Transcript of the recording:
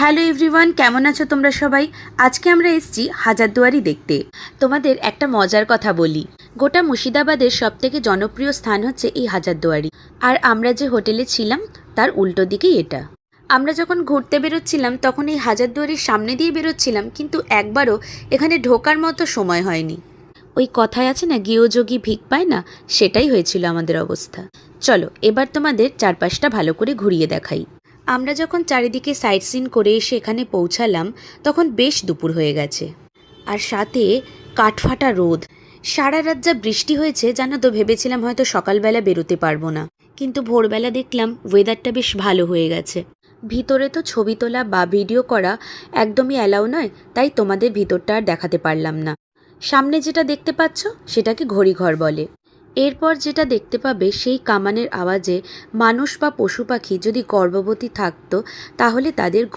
Hello everyone, কেমন আছো তোমরা সবাই? আজকে আমরা এসেছি হাজারদুয়ারি দেখতে। তোমাদের একটা মজার কথা বলি, গোটা মুর্শিদাবাদের সবথেকে জনপ্রিয় স্থান হচ্ছে এই হাজারদুয়ারি। আর আমরা যে হোটেলে ছিলাম তার উল্টো দিকেই এটা। আমরা যখন ঘুরতে বেরোচ্ছিলাম তখন এই হাজারদুয়ারির সামনে দিয়ে বেরোচ্ছিলাম, কিন্তু একবারও এখানে ঢোকার মতো সময় হয়নি। ওই কথায় আছে না, গৃহযোগী ভিক পায় না, সেটাই হয়েছিল আমাদের অবস্থা। চলো এবার তোমাদের চারপাশটা ভালো করে ঘুরিয়ে দেখাই। আমরা যখন চারিদিকে সাইট সিন করে এসে এখানে পৌঁছালাম তখন বেশ দুপুর হয়ে গেছে, আর সাথে কাঠফাটা রোদ। সারা রাত যা বৃষ্টি হয়েছে জানো তো, ভেবেছিলাম হয়তো সকালবেলা বেরোতে পারবো না, কিন্তু ভোরবেলা দেখলাম ওয়েদারটা বেশ ভালো হয়ে গেছে। ভিতরে তো ছবি তোলা বা ভিডিও করা একদমই অ্যালাউ নয়, তাই তোমাদের ভিতরটা আর দেখাতে পারলাম না। সামনে যেটা দেখতে পাচ্ছ সেটাকে ঘড়িঘর বলে। এরপর যেটা দেখতে পাবে সেই কামানের আওয়াজে মানুষ বা পশু পাখি যদি গর্ভবতী থাকতো তাহলে তাদের